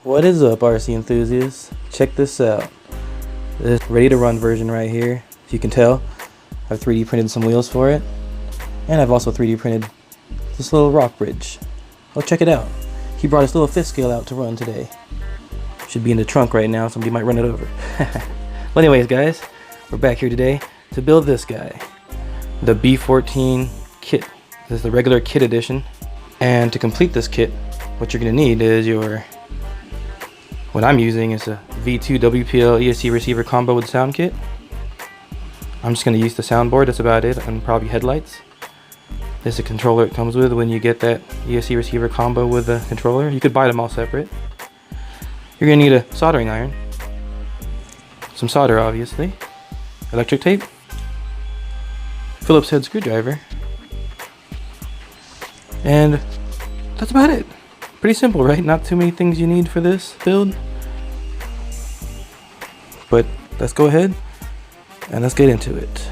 What is up, RC enthusiasts? Check this out. This ready to run version right here. If you can tell, I've 3D printed some wheels for it, and I've also 3D printed this little rock bridge. Oh, check it out. He brought his little fifth scale out to run today. Should be in the trunk right now. Somebody might run it over. Well, anyways, guys, we're back here today to build this guy, the B14 kit. This is the regular kit edition, and to complete this kit, what you're gonna need is what I'm using is a V2 WPL ESC receiver combo with sound kit. I'm just going to use the soundboard, that's about it, and probably headlights. This is a controller it comes with when you get that ESC receiver combo with the controller. You could buy them all separate. You're going to need a soldering iron, some solder obviously, electric tape, Phillips head screwdriver, and that's about it. Pretty simple, right? Not too many things you need for this build. But let's go ahead and let's get into it.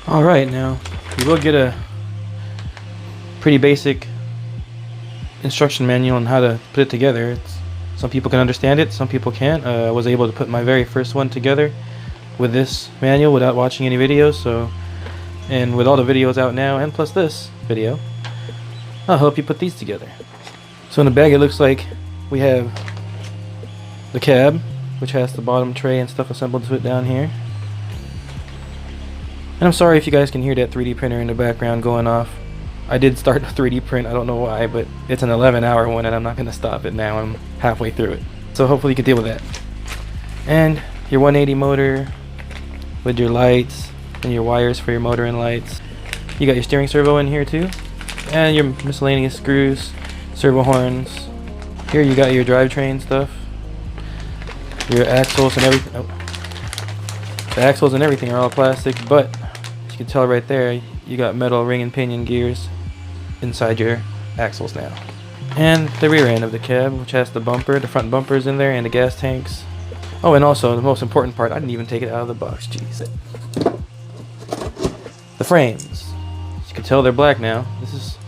Alright, now you will get a pretty basic instruction manual on how to put it together. Some people can understand it, some people can't. I was able to put my very first one together with this manual without watching any videos, and with all the videos out now, and plus this video, I'll help you put these together. So in the bag it looks like we have the cab, which has the bottom tray and stuff assembled to it down here. And I'm sorry if you guys can hear that 3D printer in the background going off. I did start a 3D print, I don't know why, but it's an 11-hour one and I'm not going to stop it now. I'm halfway through it. So hopefully you can deal with that. And your 180 motor with your lights and your wires for your motor and lights. You got your steering servo in here too, and your miscellaneous screws, servo horns. Here you got your drivetrain stuff, your axles and everything. The axles and everything are all plastic, but as you can tell right there, you got metal ring and pinion gears inside your axles now. And the rear end of the cab, which has the bumper, the front bumpers in there, and the gas tanks. Oh, and also the most important part, I didn't even take it out of the box. Jeez. The frames. As you can tell, they're black now. This is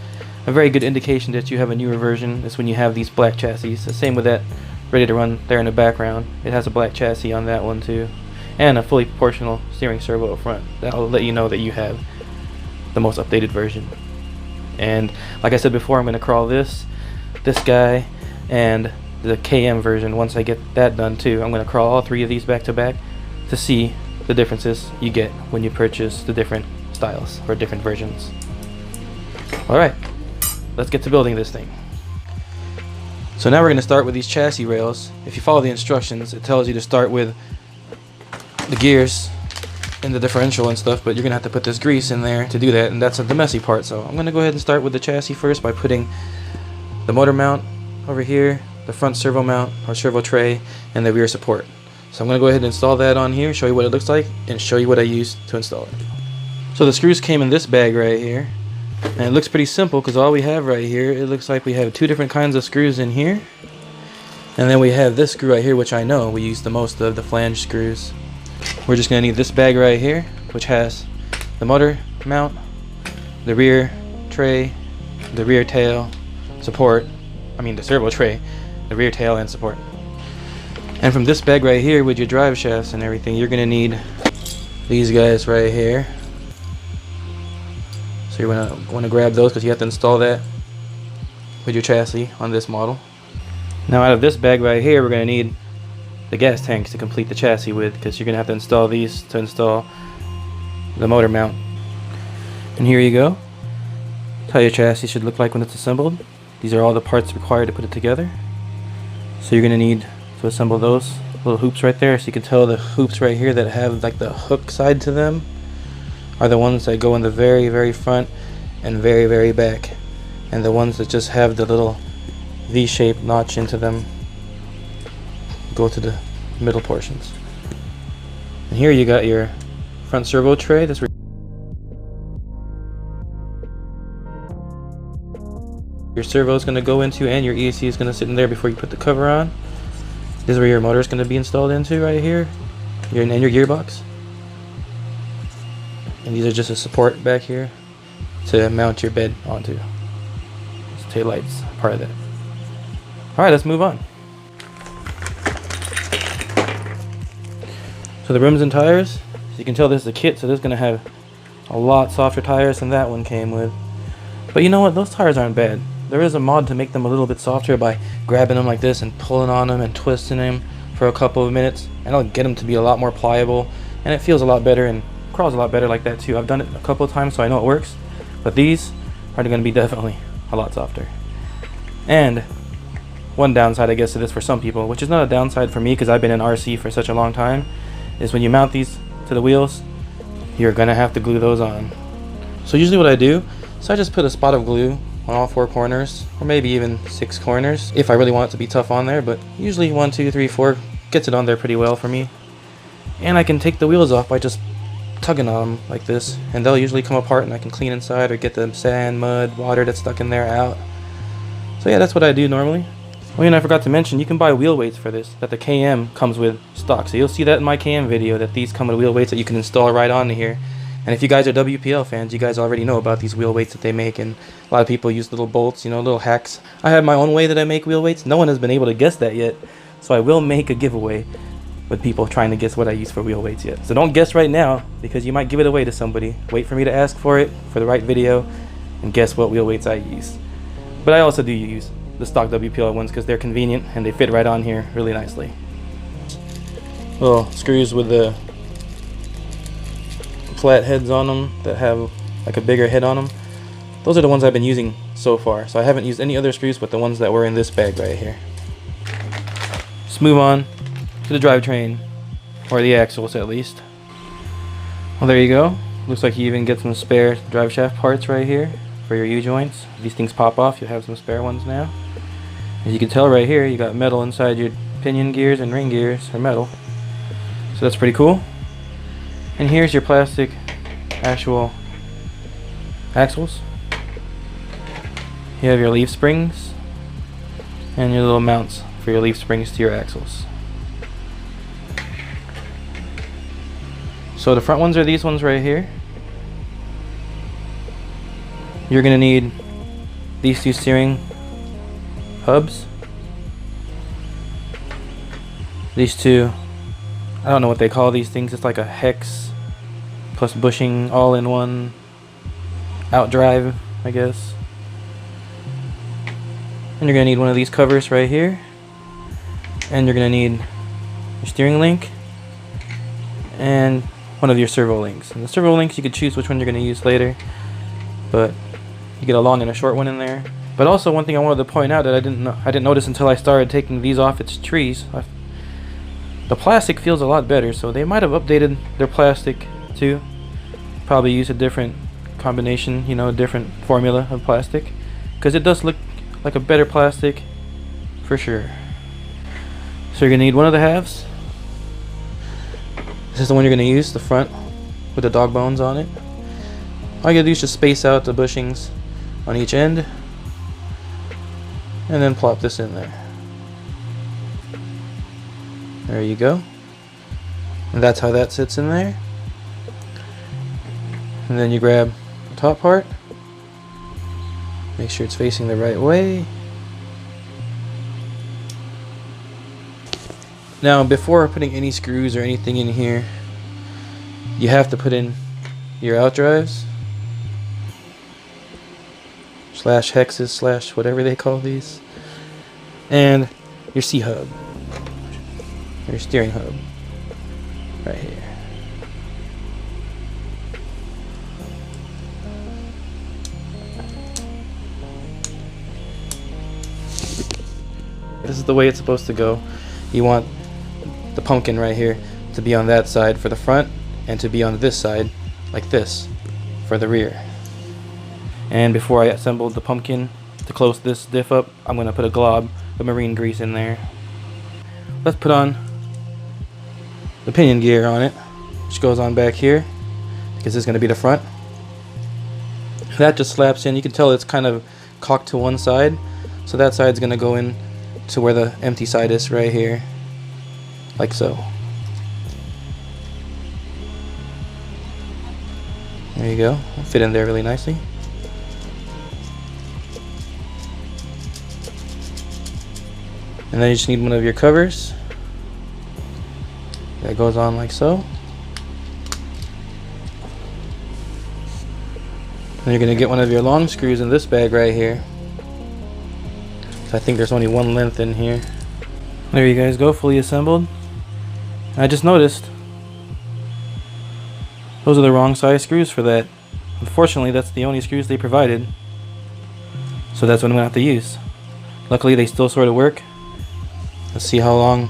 a very good indication that you have a newer version. It's when you have these black chassis. The same with that ready to run there in the background. It has a black chassis on that one too, and a fully proportional steering servo up front. That'll let you know that you have the most updated version. And like I said before, I'm going to crawl this guy, and the KM version. Once I get that done too, I'm going to crawl all three of these back to back to see the differences you get when you purchase the different styles or different versions. Alright, let's get to building this thing. So now we're going to start with these chassis rails. If you follow the instructions, it tells you to start with the gears and the differential and stuff, but you're going to have to put this grease in there to do that, and that's the messy part. So I'm going to go ahead and start with the chassis first by putting the motor mount over here, the front servo mount or servo tray, and the rear support. So I'm going to go ahead and install that on here, show you what it looks like, and show you what I used to install it. So the screws came in this bag right here, and it looks pretty simple because all we have right here, it looks like we have two different kinds of screws in here, and then we have this screw right here, which I know we use the most of, the flange screws. We're just going to need this bag right here, which has the motor mount, the rear tray, the rear tail, support, the servo tray, the rear tail and support. And from this bag right here with your drive shafts and everything, you're going to need these guys right here. So you're going to want to grab those because you have to install that with your chassis on this model. Now out of this bag right here, we're going to need the gas tanks to complete the chassis with, because you're going to have to install these to install the motor mount. And here you go. That's how your chassis should look like when it's assembled. These are all the parts required to put it together. So you're going to need to assemble those little hoops right there. So you can tell the hoops right here that have like the hook side to them are the ones that go in the very, very front and very, very back. And the ones that just have the little V-shaped notch into them go to the middle portions. And here you got your front servo tray. That's where your servo is going to go into, and your ESC is going to sit in there before you put the cover on. This is where your motor is going to be installed into right here, and your gearbox. And these are just a support back here to mount your bed onto. tail lights part of that. Alright, let's move on. So the rims and tires, as you can tell, this is a kit, so this is going to have a lot softer tires than that one came with. But you know what, those tires aren't bad. There is a mod to make them a little bit softer by grabbing them like this and pulling on them and twisting them for a couple of minutes, and it'll get them to be a lot more pliable, and it feels a lot better and crawls a lot better like that too. I've done it a couple of times, so I know it works, but these are going to be definitely a lot softer. And one downside, I guess, to this for some people, which is not a downside for me because I've been in RC for such a long time, is when you mount these to the wheels, you're going to have to glue those on. So usually what I do, so I just put a spot of glue on all 4 corners, or maybe even 6 corners, if I really want it to be tough on there, but usually 1, 2, 3, 4 gets it on there pretty well for me. And I can take the wheels off by just tugging on them like this, and they'll usually come apart and I can clean inside or get the sand, mud, water that's stuck in there out. So yeah, that's what I do normally. Oh, and I forgot to mention, you can buy wheel weights for this that the KM comes with stock. So you'll see that in my KM video, that these come with wheel weights that you can install right onto here. And if you guys are WPL fans, you guys already know about these wheel weights that they make, and a lot of people use little bolts, you know, little hacks. I have my own way that I make wheel weights. No one has been able to guess that yet, so I will make a giveaway with people trying to guess what I use for wheel weights yet. So don't guess right now, because you might give it away to somebody. Wait for me to ask for it for the right video and guess what wheel weights I use. But I also do use the stock WPL ones because they're convenient and they fit right on here really nicely. Little screws with the flat heads on them that have like a bigger head on them. Those are the ones I've been using so far, so I haven't used any other screws but the ones that were in this bag right here. Let's move on to the drivetrain, or the axles at least. Well, there you go. Looks like you even get some spare drive shaft parts right here for your U-joints. If these things pop off, you'll have some spare ones now. As you can tell right here, you got metal inside your pinion gears, and ring gears are metal, so that's pretty cool. And here's your plastic actual axles. You have your leaf springs and your little mounts for your leaf springs to your axles. So the front ones are these ones right here. You're gonna need these 2 steering hubs. These 2, I don't know what they call these things. It's like a hex plus bushing all in one outdrive, I guess. And you're gonna need one of these covers right here. And you're gonna need your steering link and one of your servo links. And the servo links, you could choose which one you're gonna use later, but you get a long and a short one in there. But also, one thing I wanted to point out that I didn't notice until I started taking these off its trees. The plastic feels a lot better, so they might have updated their plastic too. Probably use a different combination, you know, a different formula of plastic, because it does look like a better plastic for sure. So you're gonna need one of the halves. This is the one you're gonna use, the front with the dog bones on it. All you gotta do is just space out the bushings on each end and then plop this in there. There you go. And that's how that sits in there. And then you grab the top part, make sure it's facing the right way. Now, before putting any screws or anything in here, you have to put in your outdrives slash hexes slash whatever they call these, and your C-hub, your steering hub right here. This is the way it's supposed to go. You want the pumpkin right here to be on that side for the front and to be on this side like this for the rear. And before I assembled the pumpkin to close this diff up, I'm going to put a glob of marine grease in there. Let's put on the pinion gear on it, which goes on back here because this is going to be the front. That just slaps in. You can tell it's kind of cocked to one side, so that side's going to go in to where the empty side is right here, like so. There you go. It'll fit in there really nicely. And then you just need one of your covers that goes on like so. And you're going to get one of your long screws in this bag right here. So I think there's only one length in here. There you guys go, fully assembled. I just noticed those are the wrong size screws for that. Unfortunately, that's the only screws they provided. So that's what I'm going to have to use. Luckily, they still sort of work. Let's see how long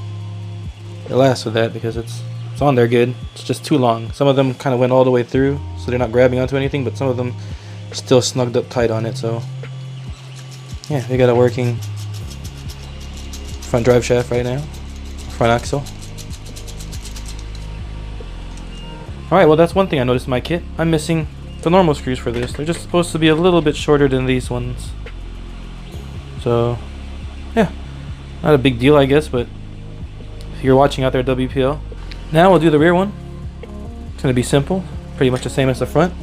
it lasts with that, because it's on there good. It's just too long. Some of them kind of went all the way through, so they're not grabbing onto anything, but some of them still snugged up tight on it. So yeah, we got a working front drive shaft right now, front axle. Alright, well that's one thing I noticed in my kit. I'm missing the normal screws for this. They're just supposed to be a little bit shorter than these ones. So yeah, not a big deal I guess, but if you're watching out there at WPL. Now we'll do the rear one. It's going to be simple, pretty much the same as the front.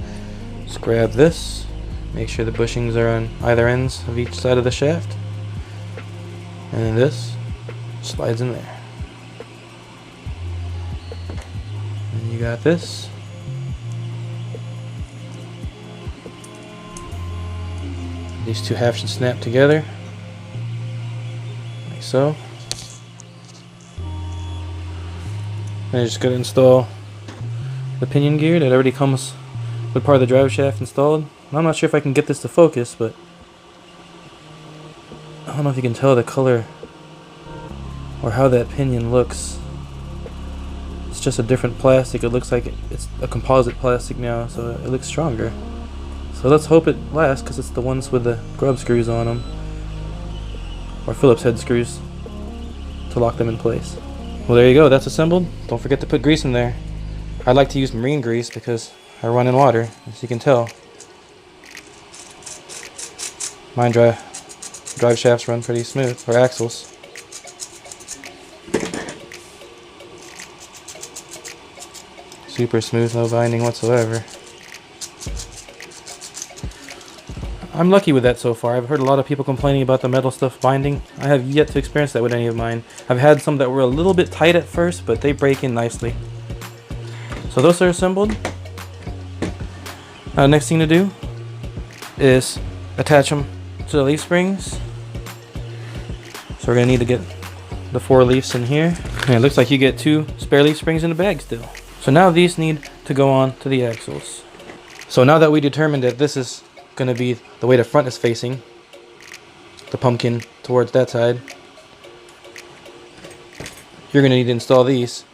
Just grab this, make sure the bushings are on either ends of each side of the shaft, and then this slides in there. And you got this. These two halves should snap together, like so. And I'm just going to install the pinion gear that already comes with part of the drive shaft installed. I'm not sure if I can get this to focus, but I don't know if you can tell the color or how that pinion looks. It's just a different plastic. It looks like it's a composite plastic now, so it looks stronger. So let's hope it lasts, because it's the ones with the grub screws on them, or Phillips head screws to lock them in place. Well, there you go, that's assembled. Don't forget to put grease in there. I like to use marine grease because I run in water, as you can tell. Mine drive shafts run pretty smooth, or axles. Super smooth, no binding whatsoever. I'm lucky with that so far. I've heard a lot of people complaining about the metal stuff binding. I have yet to experience that with any of mine. I've had some that were a little bit tight at first, but they break in nicely. So those are assembled. Next thing to do is attach them to the leaf springs. So we're going to need to get the 4 leaves in here. And it looks like you get 2 spare leaf springs in the bag still. So now these need to go on to the axles. So now that we determined that this is going to be the way the front is facing, the pumpkin towards that side, you're going to need to install these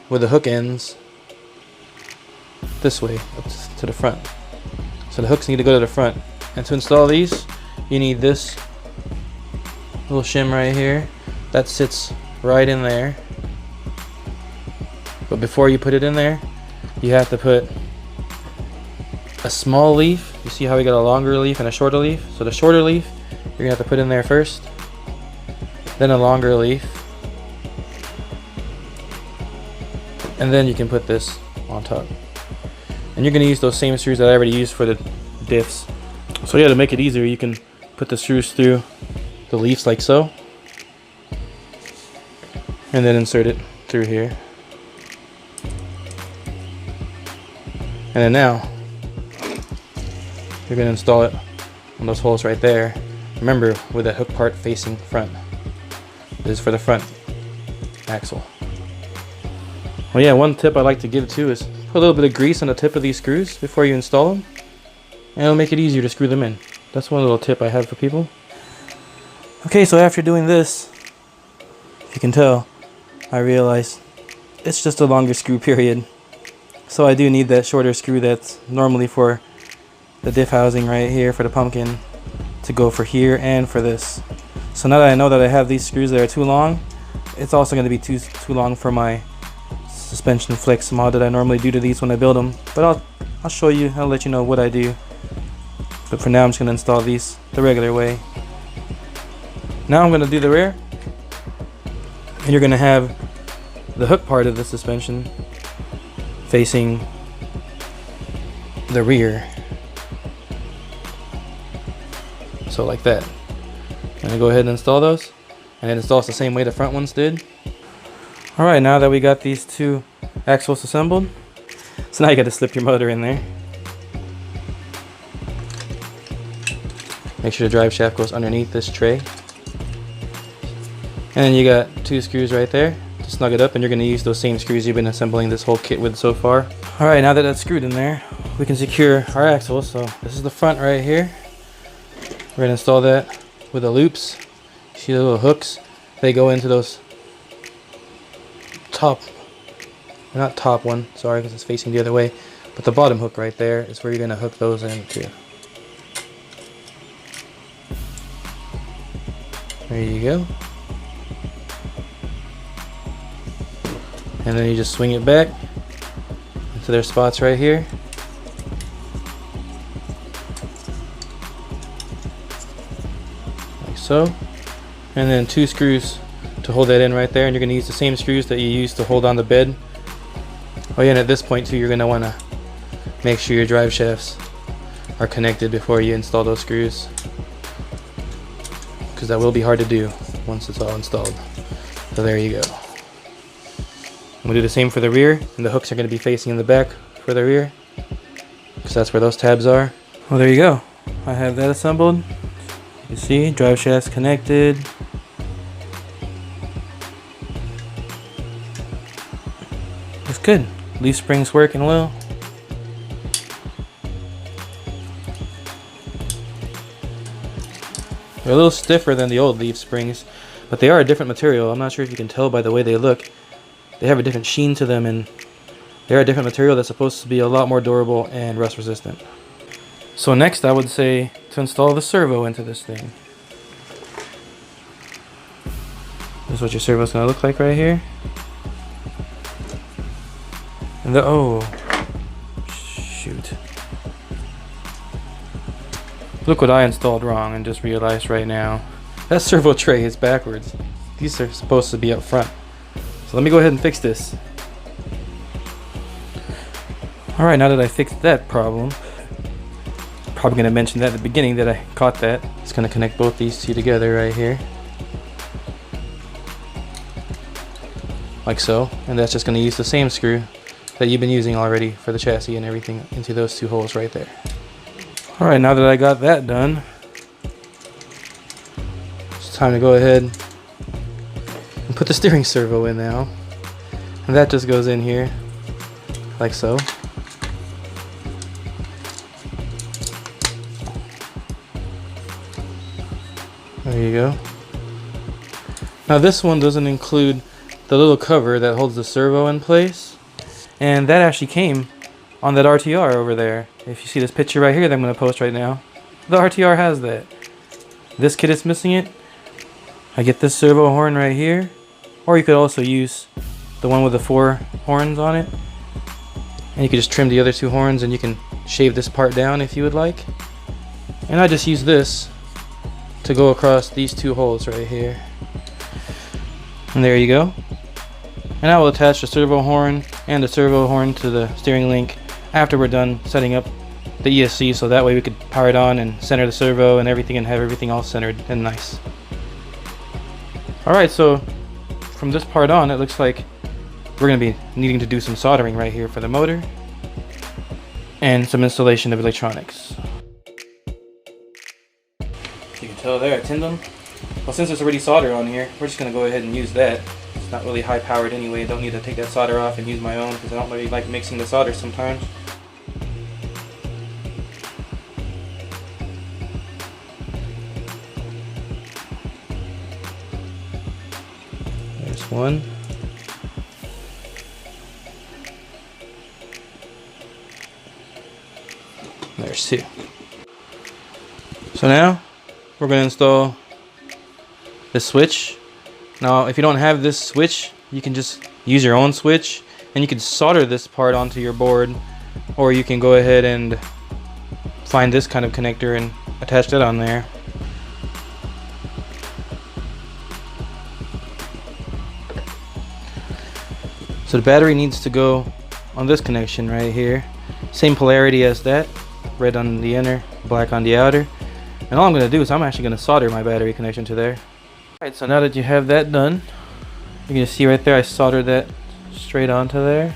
with the hook ends this way up to the front. So the hooks need to go to the front, and to install these you need this little shim right here that sits right in there. But before you put it in there, you have to put a small leaf. You see how we got a longer leaf and a shorter leaf? So the shorter leaf you're gonna have to put in there first, then a longer leaf, and then you can put this on top. And you're gonna use those same screws that I already used for the diffs. So yeah, to make it easier, you can put the screws through the leaves like so, and then insert it through here. And then now you're going to install it on those holes right there. Remember, with that hook part facing front. This is for the front axle. Well yeah, one tip I like to give too is put a little bit of grease on the tip of these screws before you install them, and it'll make it easier to screw them in. That's one little tip I have for people. Okay, so after doing this, if you can tell, I realized it's just a longer screw period. So I do need that shorter screw that's normally for the diff housing right here for the pumpkin to go for here and for this. So now that I know that I have these screws that are too long, it's also going to be too long for my suspension flex mod that I normally do to these when I build them. But I'll show you, I'll let you know what I do. But for now I'm just going to install these the regular way. Now I'm going to do the rear. And you're going to have the hook part of the suspension facing the rear. So like that. I'm going to go ahead and install those. and it installs the same way the front ones did. Alright, now that we got these two axles assembled, so now you got to slip your motor in there. Make sure the drive shaft goes underneath this tray. And then you got two screws right there to snug it up, and you're going to use those same screws you've been assembling this whole kit with so far. Alright, now that that's screwed in there, we can secure our axles. So this is the front right here. We're going to install that with the loops. See the little hooks? They go into those not top one, sorry, because it's facing the other way, but the bottom hook right there is where you're going to hook those into. There you go. And then you just swing it back into their spots right here. Like so. And then two screws to hold that in right there, and you're going to use the same screws that you used to hold on the bed. Oh yeah, and at this point too, you're going to want to make sure your drive shafts are connected before you install those screws, because that will be hard to do once it's all installed. So there you go. I'm going to do the same for the rear, and the hooks are going to be facing in the back for the rear, because that's where those tabs are. Well, there you go. I have that assembled. You can see drive shafts connected. Looks good. Leaf springs working well. They're a little stiffer than the old leaf springs, but they are a different material. I'm not sure if you can tell by the way they look. They have a different sheen to them, and they're a different material that's supposed to be a lot more durable and rust resistant. So next I would say to install the servo into this thing. This is what your servo is going to look like right here. And oh, shoot. Look what I installed wrong and just realized right now. That servo tray is backwards. These are supposed to be up front. So let me go ahead and fix this. Alright, now that I fixed that problem, probably going to mention that at the beginning that I caught that. It's going to connect both these two together right here. Like so. And that's just going to use the same screw that you've been using already for the chassis and everything into those two holes right there. Alright, now that I got that done, it's time to go ahead and put the steering servo in now. And that just goes in here, like so. There you go. Now this one doesn't include the little cover that holds the servo in place. And that actually came on that RTR over there. If you see this picture right here that I'm going to post right now, the RTR has that. This kit is missing it. I get this servo horn right here. Or you could also use the one with the 4 horns on it. And you could just trim the other 2 horns, and you can shave this part down if you would like. And I just use this to go across these 2 holes right here. And there you go. And I will attach the servo horn and the servo horn to the steering link after we're done setting up the ESC, so that way we could power it on and center the servo and everything and have everything all centered and nice. Alright, so from this part on, it looks like we're going to be needing to do some soldering right here for the motor and some installation of electronics. You can tell there, I tinned them. Well, since there's already solder on here, we're just going to go ahead and use that. It's not really high powered anyway. Don't need to take that solder off and use my own, because I don't really like mixing the solder sometimes. There's one. There's 2. So now we're going to install this switch. Now if you don't have this switch, you can just use your own switch, and you can solder this part onto your board, or you can go ahead and find this kind of connector and attach that on there. So the battery needs to go on this connection right here, same polarity as that, red on the inner, black on the outer. And all I'm going to do is I'm actually going to solder my battery connection to there. Alright, so now that you have that done, you're going to see right there I soldered that straight onto there.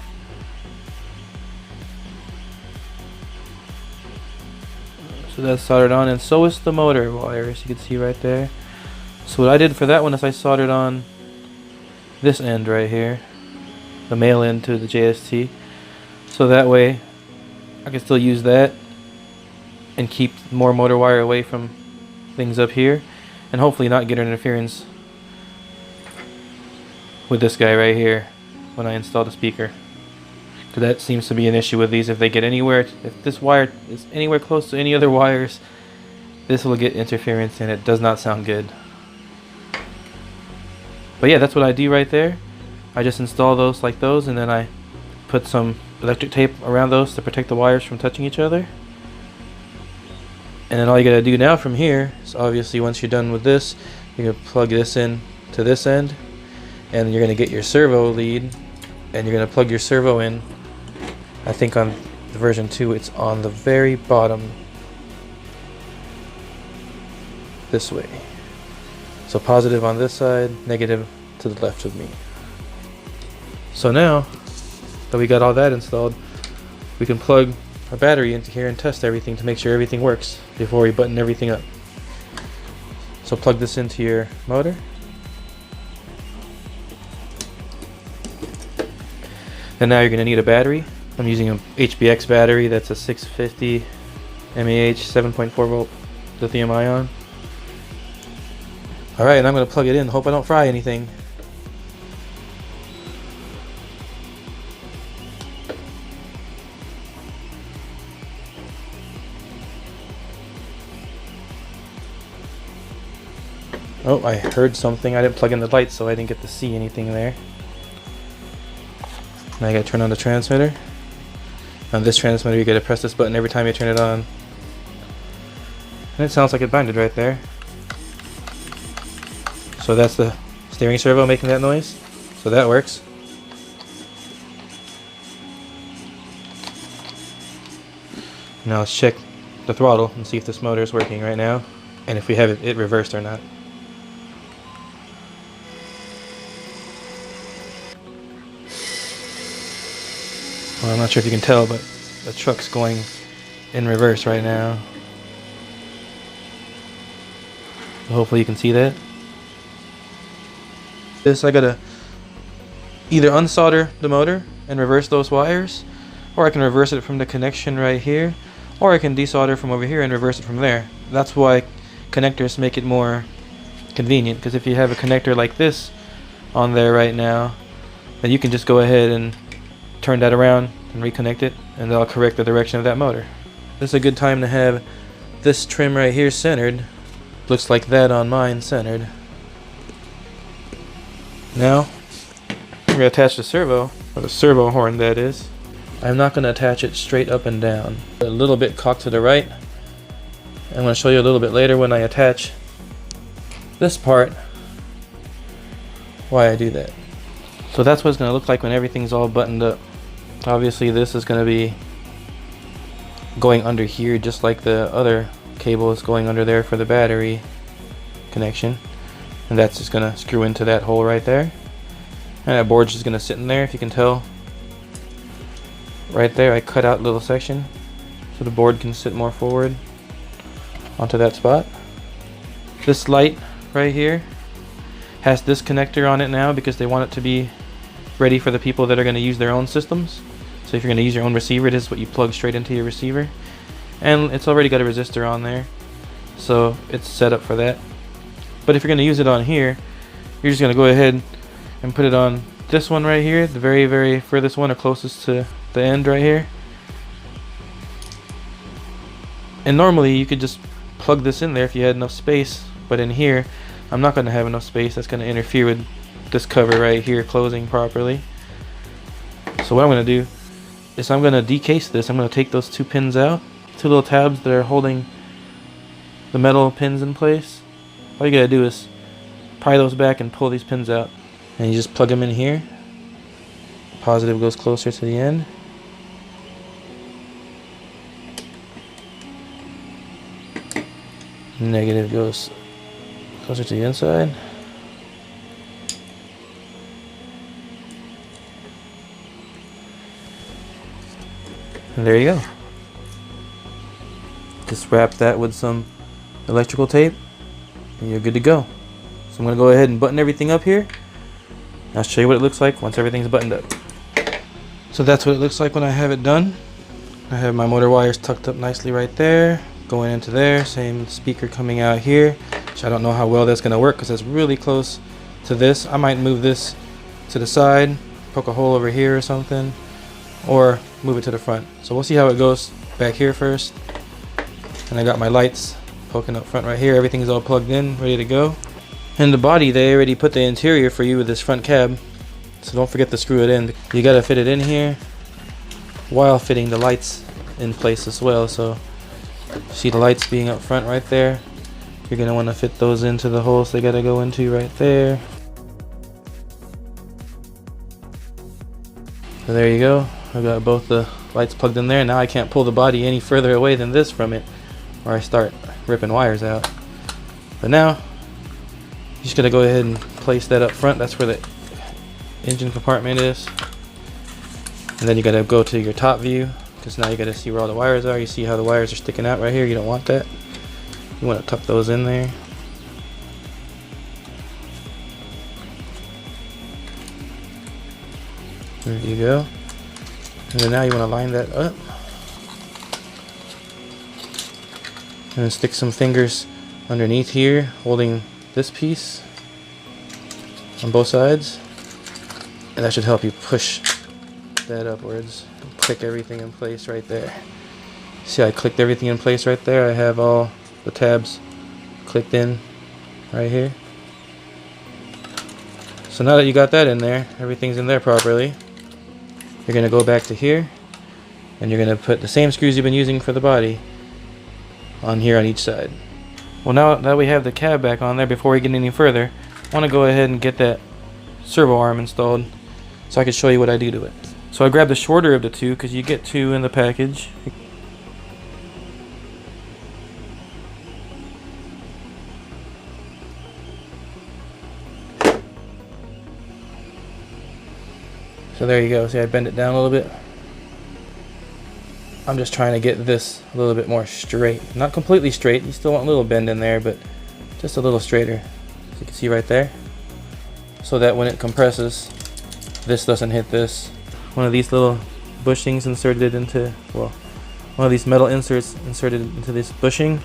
So that's soldered on, and so is the motor wire, as you can see right there. So what I did for that one is I soldered on this end right here, the male end to the JST, so that way I can still use that and keep more motor wire away from things up here, and hopefully not get interference with this guy right here when I install the speaker, because that seems to be an issue with these. If they get anywhere, if this wire is anywhere close to any other wires, this will get interference and it does not sound good. But yeah, that's what I do right there. I just install those like those, and then I put some electric tape around those to protect the wires from touching each other. And then all you gotta do now from here is, obviously once you're done with this, you're gonna plug this in to this end, and you're gonna get your servo lead, and you're gonna plug your servo in. I think on the version 2 it's on the very bottom this way. So positive on this side, negative to the left of me. So now that we got all that installed, we can plug our battery into here and test everything to make sure everything works before we button everything up. So plug this into your motor. And now you're going to need a battery. I'm using a HBX battery. That's a 650 mAh 7.4 volt lithium ion. Alright, and I'm going to plug it in. Hope I don't fry anything. Oh, I heard something. I didn't plug in the lights, so I didn't get to see anything there. Now I gotta turn on the transmitter. On this transmitter, you gotta press this button every time you turn it on. And it sounds like it binded right there. So that's the steering servo making that noise. So that works. Now let's check the throttle and see if this motor is working right now, and if we have it reversed or not. Well, I'm not sure if you can tell, but the truck's going in reverse right now. So hopefully you can see that. This, I gotta either unsolder the motor and reverse those wires, or I can reverse it from the connection right here, or I can desolder from over here and reverse it from there. That's why connectors make it more convenient, because if you have a connector like this on there right now, then you can just go ahead and turn that around and reconnect it, and that'll correct the direction of that motor. This is a good time to have this trim right here centered. Looks like that on mine centered. Now we're going to attach the servo, or the servo horn that is. I'm not going to attach it straight up and down. A little bit cocked to the right. I'm going to show you a little bit later when I attach this part why I do that. So that's what it's going to look like when everything's all buttoned up. Obviously this is going to be going under here just like the other cable is going under there for the battery connection, and that's just going to screw into that hole right there, and that board's just going to sit in there. If you can tell right there, I cut out a little section so the board can sit more forward onto that spot. This light right here has this connector on it now because they want it to be ready for the people that are going to use their own systems. So if you're going to use your own receiver, this is what you plug straight into your receiver, and it's already got a resistor on there, so it's set up for that. But if you're going to use it on here, you're just going to go ahead and put it on this one right here, the very furthest one or closest to the end right here. And normally you could just plug this in there if you had enough space, but in here I'm not going to have enough space. That's going to interfere with this cover right here closing properly. So what I'm going to do is I'm going to decase this. I'm going to take those two pins out, two little tabs that are holding the metal pins in place. All you got to do is pry those back and pull these pins out, and you just plug them in here. Positive goes closer to the end. Negative goes closer to the inside. And there you go. Just wrap that with some electrical tape and you're good to go. So I'm going to go ahead and button everything up here. I'll show you what it looks like once everything's buttoned up. So that's what it looks like when I have it done. I have my motor wires tucked up nicely right there, going into there. Same speaker coming out here, which I don't know how well that's going to work because it's really close to this. I might move this to the side, poke a hole over here or something, or move it to the front. So we'll see how it goes back here first. And I got my lights poking up front right here. Everything's all plugged in, ready to go. And the body, they already put the interior for you with this front cab, so don't forget to screw it in. You gotta fit it in here while fitting the lights in place as well. So see the lights being up front right there, you're gonna want to fit those into the holes they gotta go into right there. So there you go, I've got both the lights plugged in there. Now I can't pull the body any further away than this from it, or I start ripping wires out. But now you just gotta go ahead and place that up front. That's where the engine compartment is. And then you gotta go to your top view, because now you gotta see where all the wires are. You see how the wires are sticking out right here? You don't want that. You want to tuck those in there. There you go. And then now you want to line that up. And then stick some fingers underneath here, holding this piece on both sides, and that should help you push that upwards and click everything in place right there. See, I clicked everything in place right there. I have all the tabs clicked in right here. So now that you got that in there, everything's in there properly, you're going to go back to here and you're going to put the same screws you've been using for the body on here on each side. Well, now that we have the cab back on there, before we get any further, I want to go ahead and get that servo arm installed so I can show you what I do to it. So I grabbed the shorter of the two because you get two in the package. So there you go. See, I bend it down a little bit. I'm just trying to get this a little bit more straight. Not completely straight. You still want a little bend in there, but just a little straighter. As you can see right there. So that when it compresses, this doesn't hit this. One of these little bushings inserted into, well, one of these metal inserts inserted into this bushing.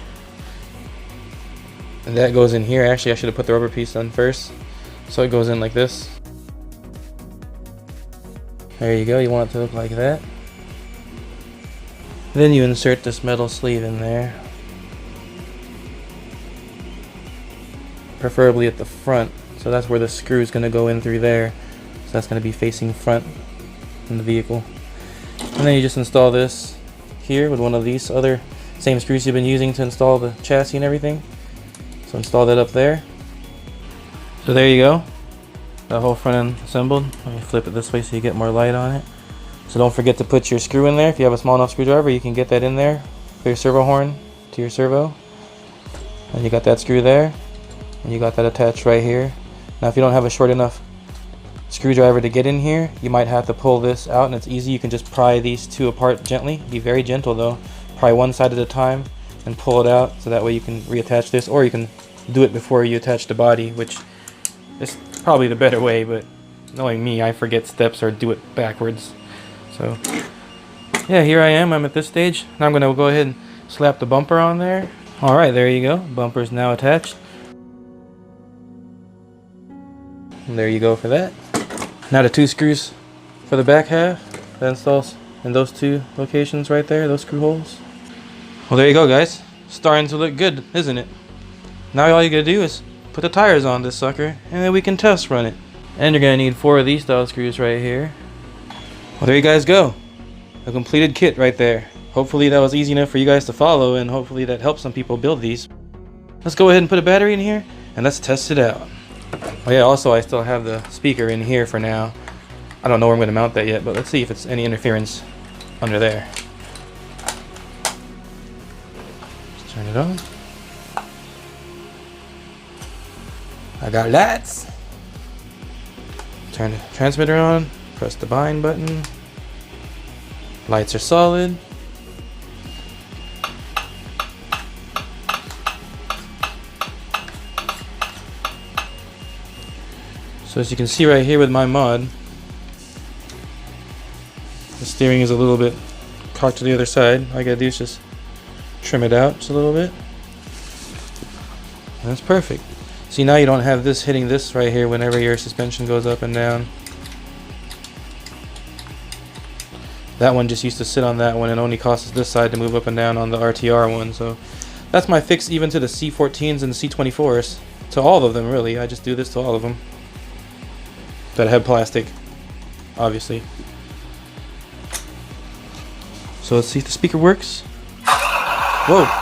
And that goes in here. Actually, I should have put the rubber piece on first. So it goes in like this. There you go. You want it to look like that. Then you insert this metal sleeve in there, preferably at the front, so that's where the screw is going to go in through there. So that's going to be facing front in the vehicle. And then you just install this here with one of these other same screws you've been using to install the chassis and everything. So install that up there. So there you go, the whole front end assembled. Let me flip it this way so you get more light on it. So don't forget to put your screw in there. If you have a small enough screwdriver, you can get that in there for your servo horn to your servo. And you got that screw there, and you got that attached right here. Now if you don't have a short enough screwdriver to get in here, you might have to pull this out, and it's easy. You can just pry these two apart gently. Be very gentle though. Pry one side at a time and pull it out, so that way you can reattach this, or you can do it before you attach the body, which is probably the better way, but knowing me, I forget steps or do it backwards. So yeah, here I am. I'm at this stage. Now I'm going to go ahead and slap the bumper on there. Alright, there you go. Bumper is now attached. And there you go for that. Now the two screws for the back half that installs in those two locations right there, those screw holes. Well, there you go, guys. Starting to look good, isn't it? Now all you gotta do is put the tires on this sucker, and then we can test run it. And you're gonna need 4 of these style screws right here. Well, there you guys go. A completed kit right there. Hopefully that was easy enough for you guys to follow, and hopefully that helps some people build these. Let's go ahead and put a battery in here and let's test it out. Oh yeah, also I still have the speaker in here for now. I don't know where I'm going to mount that yet, but let's see if it's any interference under there. Let's turn it on. I got lights. Turn the transmitter on. Press the bind button. Lights are solid. So as you can see right here with my mod, the steering is a little bit cocked to the other side. All I gotta do is just trim it out just a little bit. And that's perfect. See, now you don't have this hitting this right here whenever your suspension goes up and down. That one just used to sit on that one and only causes this side to move up and down on the RTR one. So that's my fix even to the C14s and the C24s. To all of them, really. I just do this to all of them that have plastic, obviously. So let's see if the speaker works. Whoa!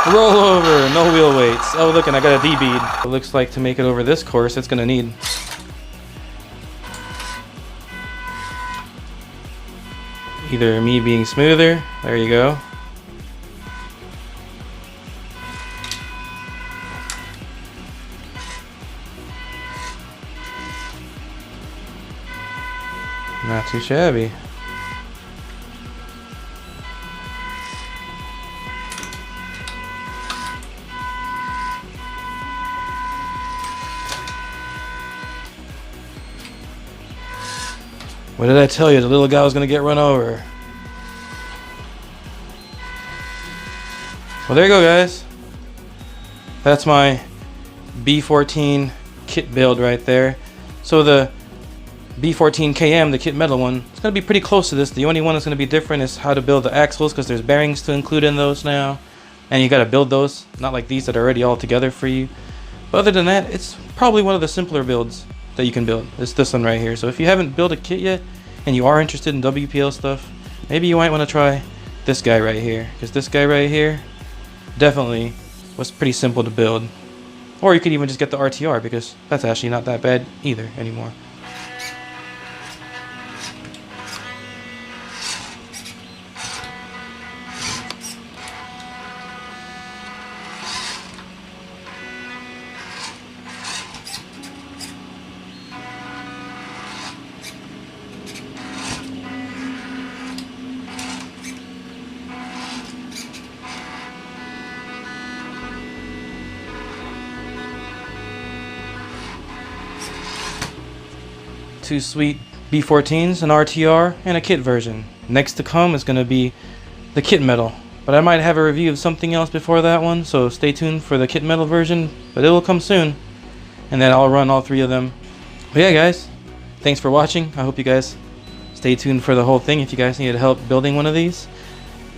Roll over, no wheel weights. Oh look, and I got a D-bead. It looks like to make it over this course, it's gonna need either me being smoother, there you go. Not too shabby. What did I tell you? The little guy was gonna get run over. Well, there you go, guys. That's my B14 kit build right there. So the B14KM, the kit metal one, it's gonna be pretty close to this. The only one that's gonna be different is how to build the axles, because there's bearings to include in those now, and you gotta build those, not like these that are already all together for you. But other than that, it's probably one of the simpler builds that you can build. It's this one right here. So if you haven't built a kit yet and you are interested in WPL stuff, maybe you might want to try this guy right here, because this guy right here definitely was pretty simple to build. Or you could even just get the RTR, because that's actually not that bad either anymore. Two sweet B14s, an RTR, and a kit version. Next to come is going to be the kit metal, but I might have a review of something else before that one, so stay tuned for the kit metal version, but it will come soon, and then I'll run all three of them. But yeah, guys, thanks for watching. I hope you guys stay tuned for the whole thing if you guys needed help building one of these.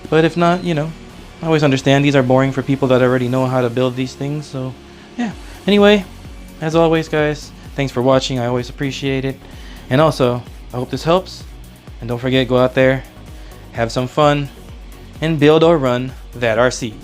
But if not, you know, I always understand these are boring for people that already know how to build these things, so yeah. Anyway, as always, guys, thanks for watching. I always appreciate it. And also, I hope this helps. And don't forget, go out there, have some fun, and build or run that RC.